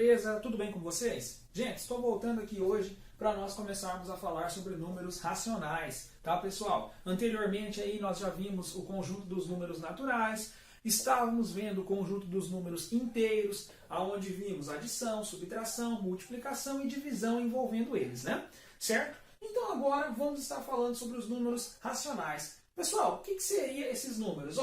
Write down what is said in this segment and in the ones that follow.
beleza? Tudo bem com vocês? Gente, estou voltando aqui hoje para nós começarmos a falar sobre números racionais, tá, pessoal? Anteriormente aí nós já vimos o conjunto dos números naturais, estávamos vendo o conjunto dos números inteiros, aonde vimos adição, subtração, multiplicação e divisão envolvendo eles, né? Certo? Então agora vamos estar falando sobre os números racionais. Pessoal, o que seriam esses números?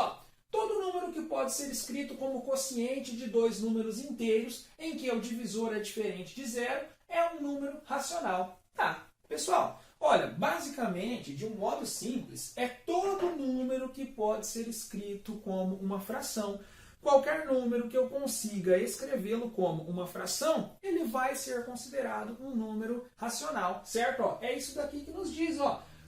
Todo número que pode ser escrito como quociente de dois números inteiros, em que o divisor é diferente de zero, é um número racional. Tá, pessoal, olha, basicamente, de um modo simples, é todo número que pode ser escrito como uma fração. Qualquer número que eu consiga escrevê-lo como uma fração, ele vai ser considerado um número racional, certo? É isso daqui que nos diz,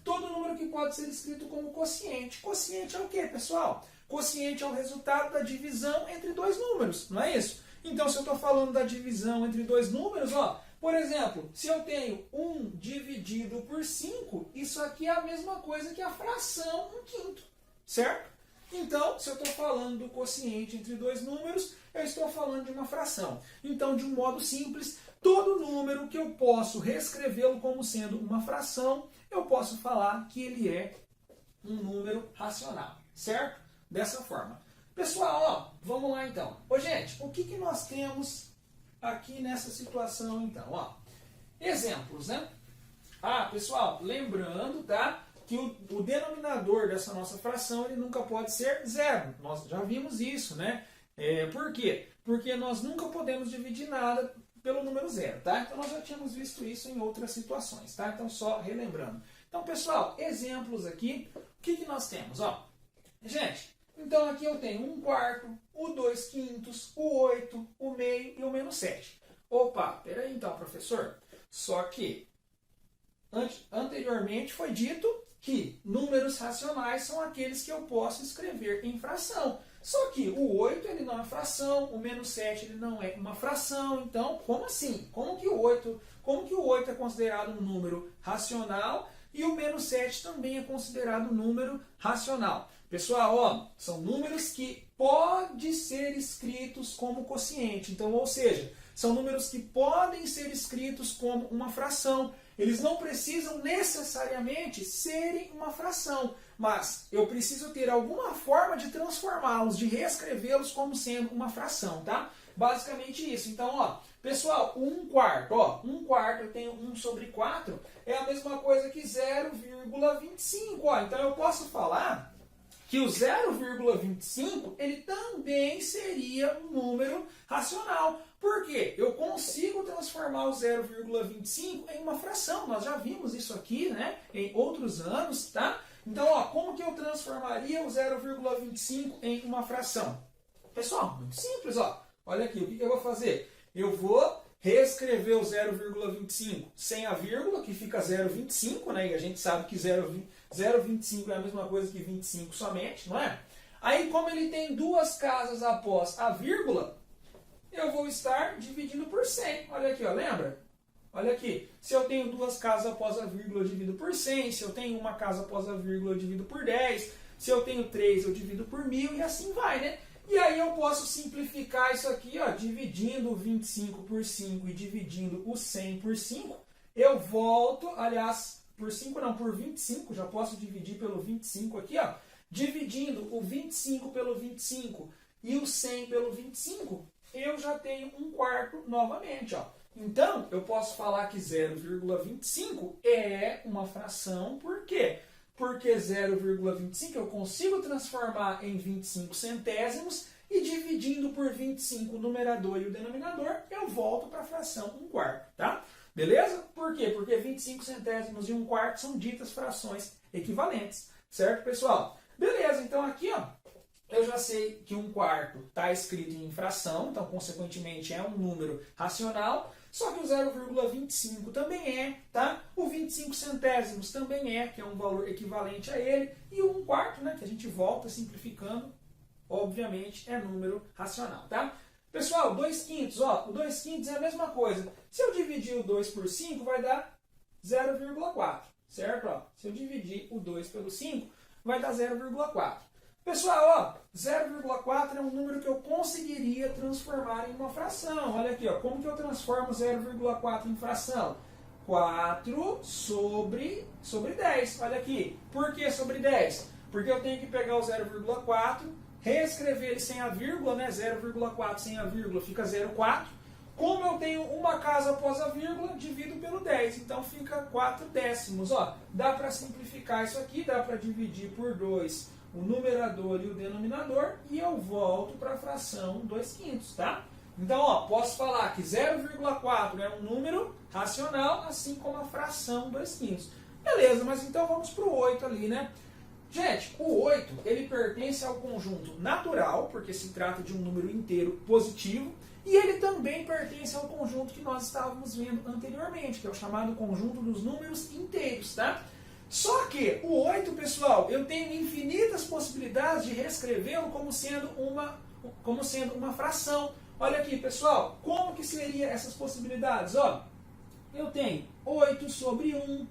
todo número que pode ser escrito como quociente. Quociente é o quê, pessoal? Quociente é o resultado da divisão entre dois números, não é isso? Então, se eu estou falando da divisão entre dois números, por exemplo, se eu tenho 1 dividido por 5, isso aqui é a mesma coisa que a fração 1/5, certo? Então, se eu estou falando do quociente entre dois números, eu estou falando de uma fração. Então, de um modo simples, todo número que eu posso reescrevê-lo como sendo uma fração, eu posso falar que ele é um número racional, certo? Dessa forma. Pessoal, vamos lá então. Gente, o que nós temos aqui nessa situação então? Exemplos, né? Pessoal, lembrando, tá? Que o denominador dessa nossa fração ele nunca pode ser zero. Nós já vimos isso, né? Por quê? Porque nós nunca podemos dividir nada pelo número zero, tá? Então nós já tínhamos visto isso em outras situações, tá? Então só relembrando. Então, pessoal, exemplos aqui. O que nós temos? Gente, então aqui eu tenho 1/4, o 2/5, o 8, o meio e o menos 7. Opa, peraí então, professor. Só que anteriormente foi dito que números racionais são aqueles que eu posso escrever em fração. Só que o 8 ele não é fração, o menos 7 ele não é uma fração. Então, como assim? Como que o 8 é considerado um número racional e o menos 7 também é considerado um número racional? Pessoal, são números que podem ser escritos como quociente. Então, ou seja, são números que podem ser escritos como uma fração. Eles não precisam necessariamente serem uma fração, mas eu preciso ter alguma forma de transformá-los, de reescrevê-los como sendo uma fração, tá? Basicamente isso. Então, pessoal, 1/4, 1/4 eu tenho 1/4, é a mesma coisa que 0,25. Então eu posso falar que o 0,25 ele também seria um número racional. Por quê? Eu consigo transformar o 0,25 em uma fração. Nós já vimos isso aqui, né, em outros anos, tá? Então, como que eu transformaria o 0,25 em uma fração? Pessoal, muito simples, Olha aqui, o que eu vou fazer? Eu vou reescrever o 0,25 sem a vírgula, que fica 0,25, né? E a gente sabe que 0,25 é a mesma coisa que 25 somente, não é? Aí, como ele tem duas casas após a vírgula, eu vou estar dividindo por 100. Olha aqui, lembra? Olha aqui. Se eu tenho duas casas após a vírgula, eu divido por 100. Se eu tenho uma casa após a vírgula, eu divido por 10. Se eu tenho 3, eu divido por 1000 e assim vai, né? E aí eu posso simplificar isso aqui, dividindo o 25 por 5 e dividindo o 100 por 5. Eu volto, aliás, por 5 não, por 25, já posso dividir pelo 25 aqui, dividindo o 25 pelo 25 e o 100 pelo 25, eu já tenho 1/4 novamente, Então, eu posso falar que 0,25 é uma fração, por quê? Porque 0,25 eu consigo transformar em 25 centésimos e dividindo por 25 o numerador e o denominador, eu volto para a fração 1/4, tá? Beleza? Por quê? Porque 25 centésimos e 1/4 são ditas frações equivalentes, certo, pessoal? Beleza, então aqui, eu já sei que 1/4 está escrito em fração, então, consequentemente, é um número racional. Só que o 0,25 também é, tá? O 25 centésimos também é, que é um valor equivalente a ele. E o 1/4, né, que a gente volta simplificando, obviamente, é número racional, tá? Pessoal, 2/5, o 2/5 é a mesma coisa. Se eu dividir o 2 por 5, vai dar 0,4, certo? Se eu dividir o 2 pelo 5, vai dar 0,4. Pessoal, ó, 0,4 é um número que eu conseguiria transformar em uma fração. Olha aqui, ó, como que eu transformo 0,4 em fração? 4 sobre 10. Olha aqui. Por que sobre 10? Porque eu tenho que pegar o 0,4, reescrever ele sem a vírgula, né? 0,4 sem a vírgula fica 0,4. Como eu tenho uma casa após a vírgula, divido pelo 10. Então fica 4 décimos. Ó, dá para simplificar isso aqui, dá para dividir por 2 o numerador e o denominador, e eu volto para a fração 2/5, tá? Então, ó, posso falar que 0,4 é um número racional, assim como a fração 2/5. Beleza, mas então vamos para o 8 ali, né? Gente, o 8, ele pertence ao conjunto natural, porque se trata de um número inteiro positivo, e ele também pertence ao conjunto que nós estávamos vendo anteriormente, que é o chamado conjunto dos números inteiros, tá? Só que o 8, pessoal, eu tenho infinitas possibilidades de reescrevê-lo como sendo uma fração. Olha aqui, pessoal, como que seriam essas possibilidades? Ó, eu tenho 8 sobre 1,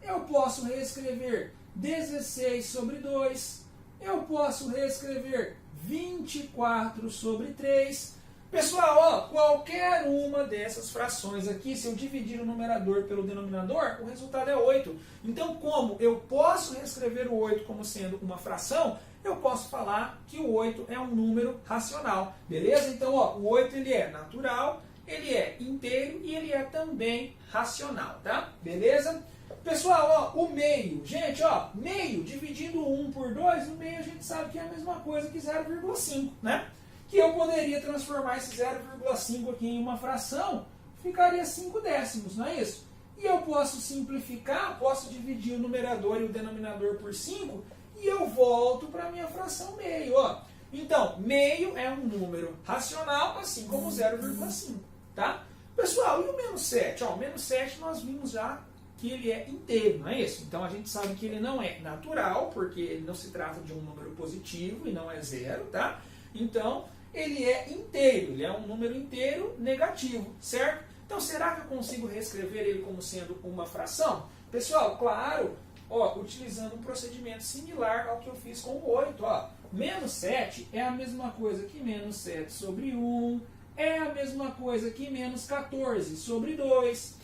eu posso reescrever 16 sobre 2, eu posso reescrever 24 sobre 3. Pessoal, ó, qualquer uma dessas frações aqui, se eu dividir o numerador pelo denominador, o resultado é 8. Então, como eu posso reescrever o 8 como sendo uma fração, eu posso falar que o 8 é um número racional. Beleza? Então, ó, o 8 ele é natural, ele é inteiro e ele é também racional, tá? Beleza? Pessoal, ó, o meio. Gente, ó, meio dividindo 1 por 2, o meio a gente sabe que é a mesma coisa que 0,5, né? Que eu poderia transformar esse 0,5 aqui em uma fração, ficaria 5 décimos, não é isso? E eu posso simplificar, posso dividir o numerador e o denominador por 5, e eu volto para a minha fração meio. Ó. Então, meio é um número racional, assim como 0,5. Tá? Pessoal, e o menos 7? Ó, o menos 7 nós vimos já que ele é inteiro, não é isso? Então a gente sabe que ele não é natural, porque ele não se trata de um número positivo e não é zero, tá? Então, ele é inteiro, ele é um número inteiro negativo, certo? Então, será que eu consigo reescrever ele como sendo uma fração? Pessoal, claro, ó, utilizando um procedimento similar ao que eu fiz com o 8. Ó. Menos 7 é a mesma coisa que menos 7 sobre 1, é a mesma coisa que menos 14 sobre 2,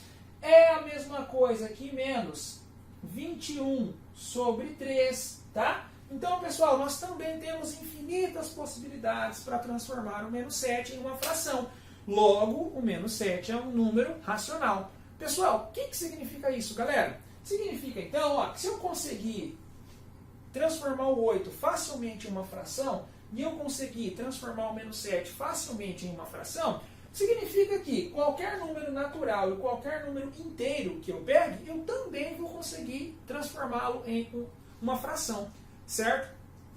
é a mesma coisa que menos 21 sobre 3, tá? Então, pessoal, nós também temos infinitas possibilidades para transformar o menos 7 em uma fração. Logo, o menos 7 é um número racional. Pessoal, o que significa isso, galera? Significa, então, ó, que se eu conseguir transformar o 8 facilmente em uma fração, e eu conseguir transformar o menos 7 facilmente em uma fração, significa que qualquer número natural e qualquer número inteiro que eu pegue, eu também vou conseguir transformá-lo em uma fração. Certo?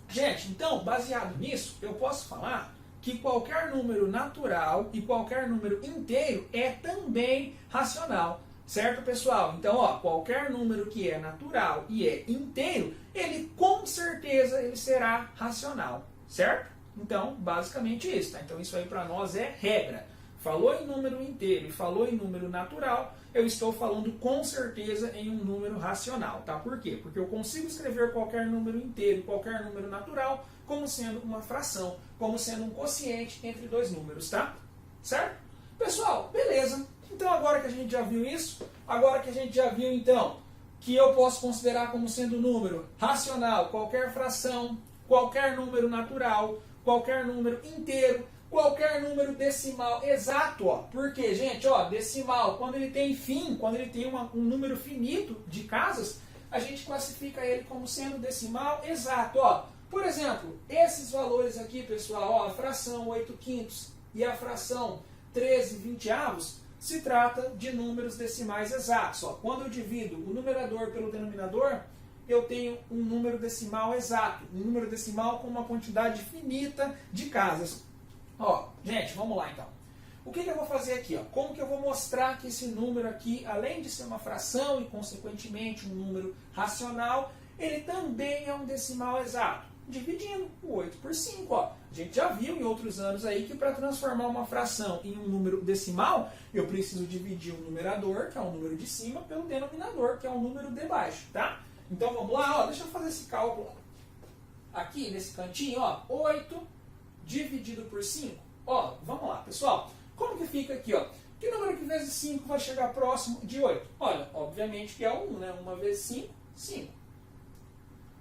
Gente, então, baseado nisso, eu posso falar que qualquer número natural e qualquer número inteiro é também racional. Certo, pessoal? Então, ó, qualquer número que é natural e é inteiro, ele com certeza ele será racional. Certo? Então, basicamente isso. Tá? Então, isso aí para nós é regra. Falou em número inteiro e falou em número natural, eu estou falando com certeza em um número racional, tá? Por quê? Porque eu consigo escrever qualquer número inteiro e qualquer número natural como sendo uma fração, como sendo um quociente entre dois números, tá? Certo? Pessoal, beleza. Então agora que a gente já viu isso, agora que a gente já viu então que eu posso considerar como sendo um número racional qualquer fração, qualquer número natural, qualquer número inteiro, qualquer número decimal exato, ó. Porque, gente, ó, decimal, quando ele tem fim, quando ele tem um número finito de casas, a gente classifica ele como sendo decimal exato, ó. Por exemplo, esses valores aqui, pessoal, ó, a fração 8/5 e a fração 13/20, se trata de números decimais exatos, ó. Quando eu divido o numerador pelo denominador, eu tenho um número decimal exato, um número decimal com uma quantidade finita de casas. Ó, gente, vamos lá então. O que eu vou fazer aqui? Ó? Como que eu vou mostrar que esse número aqui, além de ser uma fração e consequentemente um número racional, ele também é um decimal exato? Dividindo o 8 por 5. Ó. A gente já viu em outros anos aí que para transformar uma fração em um número decimal, eu preciso dividir o numerador, que é o número de cima, pelo denominador, que é o número de baixo. Tá? Então vamos lá, ó, deixa eu fazer esse cálculo aqui. aqui nesse cantinho, ó, 8 dividido por 5. Ó, vamos lá, pessoal. Como que fica aqui, ó? Que número que vezes 5 vai chegar próximo de 8? Olha, obviamente que é o 1, né? 1 vezes 5, 5.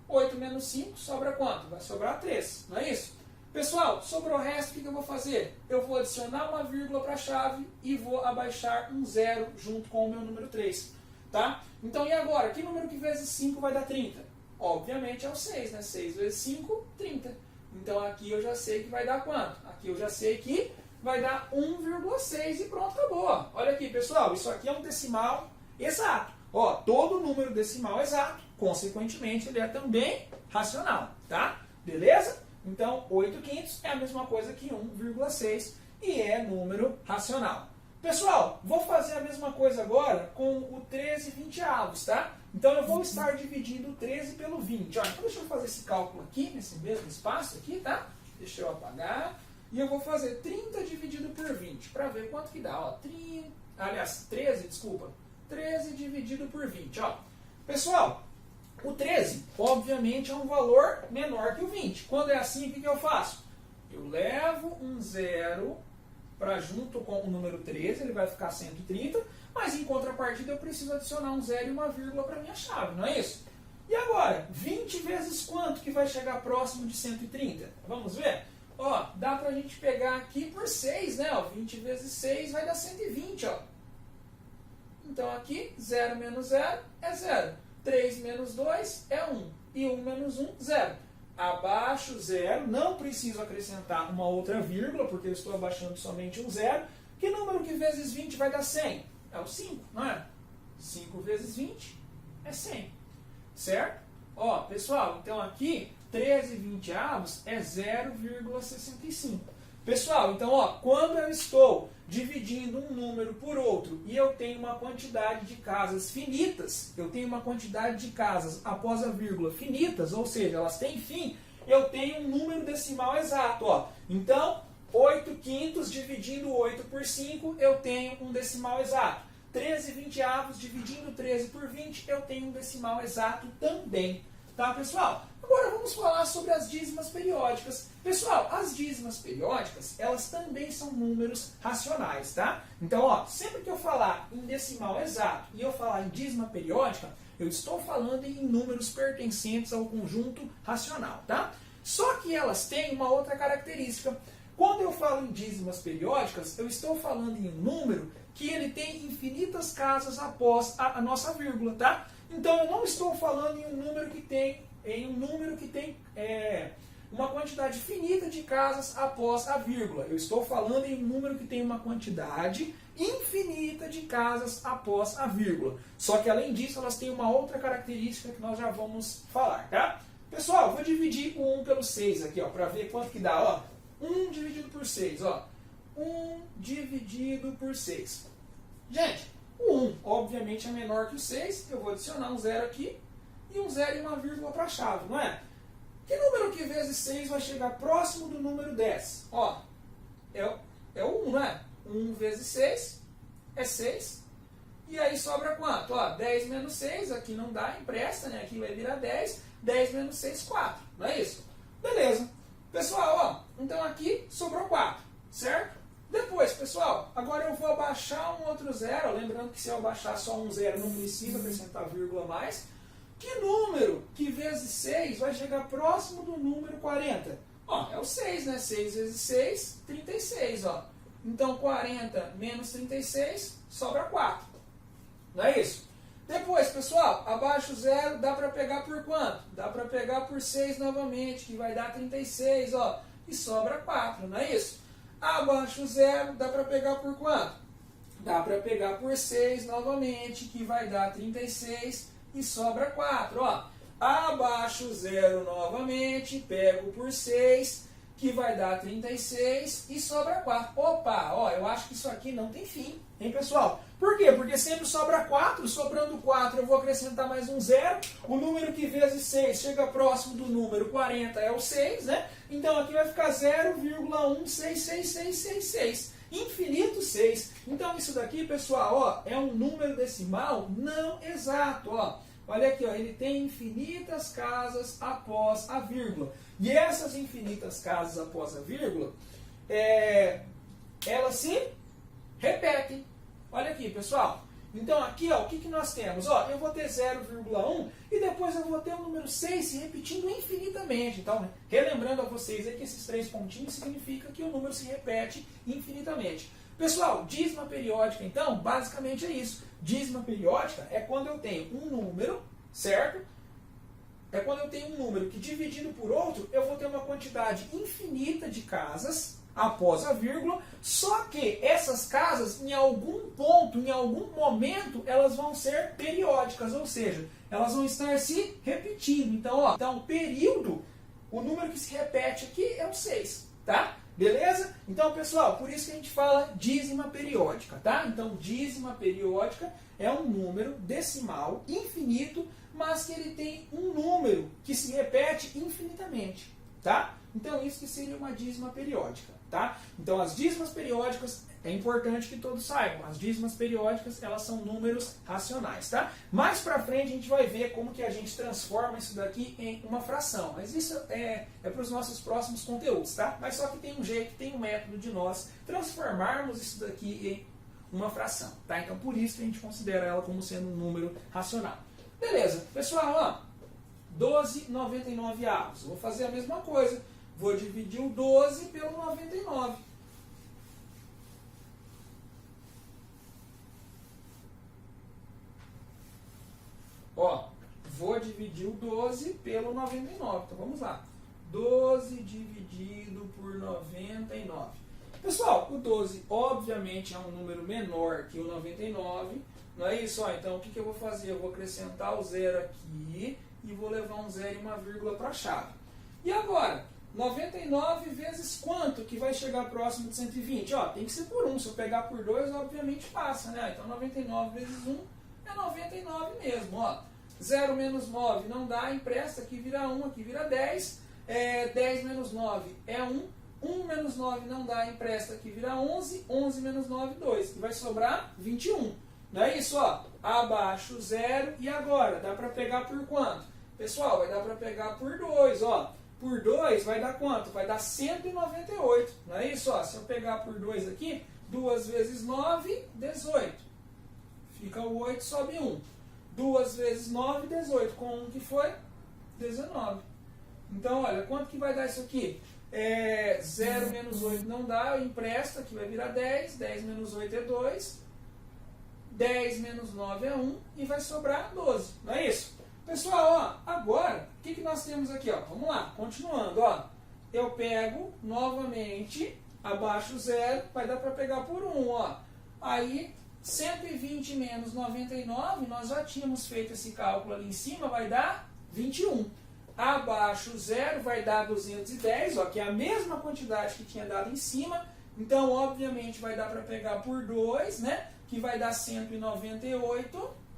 8 menos 5, sobra quanto? Vai sobrar 3, não é isso? Pessoal, sobrou o resto, o que eu vou fazer? Eu vou adicionar uma vírgula para a chave e vou abaixar um 0 junto com o meu número 3. Tá? Então, e agora? Que número que vezes 5 vai dar 30? Obviamente é o 6, né? 6 vezes 5, 30. Então, aqui eu já sei que vai dar quanto? Aqui eu já sei que vai dar 1,6 e pronto, acabou. Olha aqui, pessoal, isso aqui é um decimal exato. Ó, todo número decimal exato, consequentemente, ele é também racional, tá? Beleza? Então, 8/5 é a mesma coisa que 1,6 e é número racional. Pessoal, vou fazer a mesma coisa agora com o 13/20, tá? Então, eu vou estar dividindo o 13 pelo 20. Ó, então, deixa eu fazer esse cálculo aqui, nesse mesmo espaço aqui, tá? Deixa eu apagar. E eu vou fazer 30 dividido por 20, para ver quanto que dá. Ó, 13, desculpa. 13 dividido por 20, ó. Pessoal, o 13, obviamente, é um valor menor que o 20. Quando é assim, o que eu faço? Eu levo um 0 para junto com o número 13, ele vai ficar 130, mas em contrapartida eu preciso adicionar um 0 e uma vírgula para minha chave, não é isso? E agora, 20 vezes quanto que vai chegar próximo de 130? Vamos ver? Ó, dá pra gente pegar aqui por 6, né? Ó, 20 vezes 6 vai dar 120, ó. Então aqui, 0 menos 0 é 0. 3 menos 2 é 1. E 1 menos 1, 0. Abaixo 0, não preciso acrescentar uma outra vírgula, porque eu estou abaixando somente um 0. Que número que vezes 20 vai dar 100? É o 5, não é? 5 vezes 20 é 100. Certo? Ó, pessoal, então aqui 13/20 é 0,65. Pessoal, então, ó, quando eu estou dividindo um número por outro e eu tenho uma quantidade de casas finitas, eu tenho uma quantidade de casas após a vírgula finitas, ou seja, elas têm fim, eu tenho um número decimal exato. Ó. Então, 8/5 dividindo 8 por 5, eu tenho um decimal exato. 13/20 dividindo 13 por 20, eu tenho um decimal exato também. Tá, pessoal? Agora vamos falar sobre as dízimas periódicas. Pessoal, as dízimas periódicas, elas também são números racionais, tá? Então, ó, sempre que eu falar em decimal exato e eu falar em dízima periódica, eu estou falando em números pertencentes ao conjunto racional, tá? Só que elas têm uma outra característica. Quando eu falo em dízimas periódicas, eu estou falando em um número que ele tem infinitas casas após a nossa vírgula, tá? Então, eu não estou falando em um número que tem uma quantidade finita de casas após a vírgula. Eu estou falando em um número que tem uma quantidade infinita de casas após a vírgula. Só que, além disso, elas têm uma outra característica que nós já vamos falar, tá? Pessoal, vou dividir o 1 pelo 6 aqui, ó, para ver quanto que dá, ó. 1 dividido por 6, ó. 1 dividido por 6. Gente, o 1, obviamente, é menor que o 6. Eu vou adicionar um 0 aqui e um 0 e uma vírgula para a chave, não é? Que número que vezes 6 vai chegar próximo do número 10? Ó, é o 1, não é? 1 vezes 6 é 6. E aí sobra quanto? Ó, 10 menos 6, aqui não dá, empresta, né? Aqui vai virar 10. 10 menos 6, 4. Não é isso? Beleza. Pessoal, ó, então aqui sobrou 4, certo? Depois, pessoal, agora eu vou abaixar um outro 0, lembrando que se eu abaixar só um 0 não precisa acrescentar vírgula mais. Que número que vezes 6 vai chegar próximo do número 40? Ó, é o 6, né? 6 vezes 6, 36, ó. Então, 40 menos 36, sobra 4. Não é isso? Depois, pessoal, abaixo o 0, dá para pegar por quanto? Dá para pegar por 6 novamente, que vai dar 36, ó. E sobra 4, não é isso? Abaixo o 0, dá para pegar por quanto? Dá para pegar por 6 novamente, que vai dar 36 e sobra 4. Ó. Abaixo o 0 novamente, pego por 6, que vai dar 36 e sobra 4. Opa, ó, eu acho que isso aqui não tem fim, hein, pessoal? Por quê? Porque sempre sobra 4, sobrando 4 eu vou acrescentar mais um 0. O número que vezes 6 chega próximo do número 40 é o 6, né? Então aqui vai ficar 0,166666. Infinito 6. Então isso daqui, pessoal, ó, é um número decimal não exato, ó. Olha aqui, ó, ele tem infinitas casas após a vírgula. E essas infinitas casas após a vírgula, elas se repetem. Olha aqui, pessoal. Então aqui, ó, o que nós temos? Ó, eu vou ter 0,1 e depois eu vou ter o número 6 se repetindo infinitamente. Então, relembrando a vocês é que esses 3 pontinhos significa que o número se repete infinitamente. Pessoal, dízima periódica, então, basicamente é isso. Dízima periódica é quando eu tenho um número, certo? É quando eu tenho um número que, dividido por outro, eu vou ter uma quantidade infinita de casas após a vírgula, só que essas casas, em algum ponto, em algum momento, elas vão ser periódicas, ou seja, elas vão estar se repetindo. Então, ó, então, período, o número que se repete aqui é o 6, tá? Beleza? Então, pessoal, por isso que a gente fala dízima periódica, tá? Então, dízima periódica é um número decimal infinito, mas que ele tem um número que se repete infinitamente, tá? Então, isso que seria uma dízima periódica, tá? Então, as dízimas periódicas, é importante que todos saibam, as dízimas periódicas, elas são números racionais, tá? Mais pra frente, a gente vai ver como que a gente transforma isso daqui em uma fração, mas isso é para os nossos próximos conteúdos, tá? Mas só que tem um jeito, tem um método de nós transformarmos isso daqui em uma fração, tá? Então, por isso que a gente considera ela como sendo um número racional. Beleza, pessoal, ó, 12,99 avos. Vou fazer a mesma coisa. Vou dividir o 12 pelo 99. Ó, vou dividir o 12 pelo 99. Então vamos lá. 12 dividido por 99. Pessoal, o 12 obviamente é um número menor que o 99. Não é isso? Ó, então o que eu vou fazer? Eu vou acrescentar o 0 aqui e vou levar um 0 e uma vírgula para a chave. E agora? 99 vezes quanto que vai chegar próximo de 120? Ó, tem que ser por 1. Se eu pegar por 2, obviamente passa, né? Então 99 vezes 1 é 99 mesmo. Ó. 0 menos 9 não dá, empresta, aqui vira 1, aqui vira 10. 10 menos 9 é 1. 1 menos 9 não dá, empresta, aqui vira 11. 11 menos 9, 2. E vai sobrar 21. Não é isso? Ó? Abaixo 0. E agora? Dá para pegar por quanto? Pessoal, vai dar para pegar por 2. Ó. Por 2 vai dar quanto? Vai dar 198. Não é isso? Ó, se eu pegar por 2 aqui, 2 vezes 9, 18. Fica o 8, sobe 1. 2 vezes 9, 18. Com 1 que foi? 19. Então, olha, quanto que vai dar isso aqui? 0 menos 8 não dá, empresta, que vai virar 10. 10 menos 8 é 2. 10 menos 9 é 1. E vai sobrar 12. Não é isso? Pessoal, ó, agora, o que nós temos aqui? Ó? Vamos lá, continuando. Ó. Eu pego novamente, abaixo 0, vai dar para pegar por 1. Ó. Aí, 120 menos 99, nós já tínhamos feito esse cálculo ali em cima, vai dar 21. Abaixo 0 vai dar 210, ó, que é a mesma quantidade que tinha dado em cima. Então, obviamente, vai dar para pegar por 2, né? Que vai dar 198.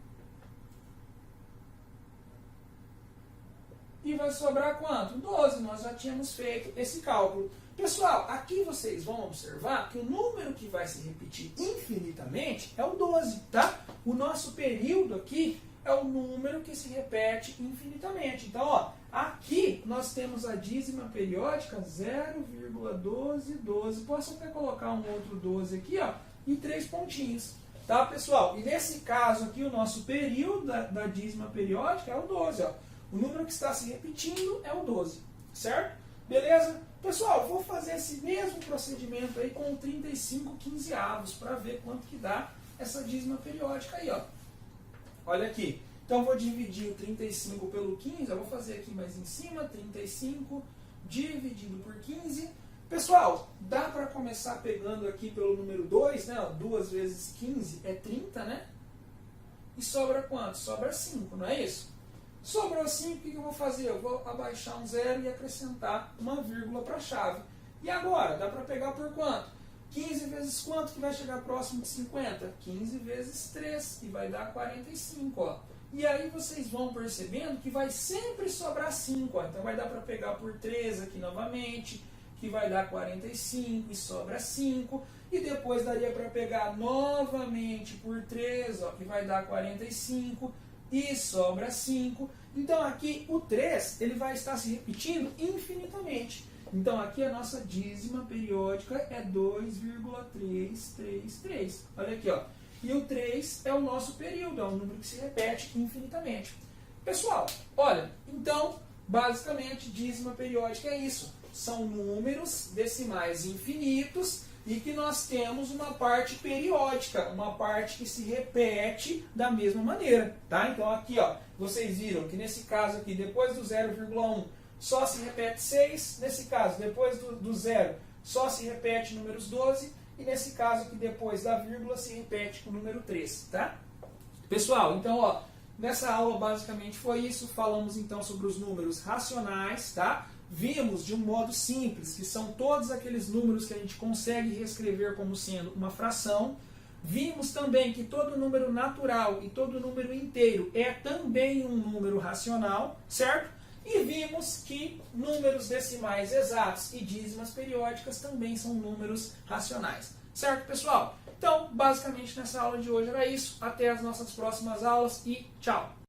E vai sobrar quanto? 12. Nós já tínhamos feito esse cálculo. Pessoal, aqui vocês vão observar que o número que vai se repetir infinitamente é o 12, tá? O nosso período aqui é o número que se repete infinitamente. Então, ó, aqui nós temos a dízima periódica 0,1212. Posso até colocar um outro 12 aqui, ó, e 3 pontinhos. Tá, pessoal? E nesse caso aqui, o nosso período da dízima periódica é o 12, ó. O número que está se repetindo é o 12, certo? Beleza? Pessoal, vou fazer esse mesmo procedimento aí com 35 quinzeavos para ver quanto que dá essa dízima periódica aí, ó. Olha aqui. Então, vou dividir o 35 pelo 15, eu vou fazer aqui mais em cima, 35 dividido por 15. Pessoal, dá para começar pegando aqui pelo número 2, né? 2 vezes 15 é 30, né? E sobra quanto? Sobra 5, não é isso? Sobrou 5, o que eu vou fazer? Eu vou abaixar um 0 e acrescentar uma vírgula para a chave. E agora? Dá para pegar por quanto? 15 vezes quanto que vai chegar próximo de 50? 15 vezes 3, que vai dar 45. Ó. E aí vocês vão percebendo que vai sempre sobrar 5. Ó. Então vai dar para pegar por 3 aqui novamente, que vai dar 45 e sobra 5. E depois daria para pegar novamente por 3, ó, que vai dar 45. e sobra 5. Então aqui o 3 ele vai estar se repetindo infinitamente. Então aqui a nossa dízima periódica é 2,333. Olha aqui, ó. E o 3 é o nosso período, é um número que se repete infinitamente. Pessoal, olha, então, basicamente, dízima periódica é isso. São números decimais infinitos e que nós temos uma parte periódica, uma parte que se repete da mesma maneira, tá? Então aqui, ó, vocês viram que nesse caso aqui, depois do 0,1, só se repete 6. Nesse caso, depois do 0, só se repete números 12. E nesse caso aqui, depois da vírgula, se repete o número 3, tá? Pessoal, então, ó, nessa aula basicamente foi isso. Falamos então sobre os números racionais, tá? Vimos de um modo simples que são todos aqueles números que a gente consegue reescrever como sendo uma fração. Vimos também que todo número natural e todo número inteiro é também um número racional, certo? E vimos que números decimais exatos e dízimas periódicas também são números racionais. Certo, pessoal? Então, basicamente nessa aula de hoje era isso. Até as nossas próximas aulas e tchau!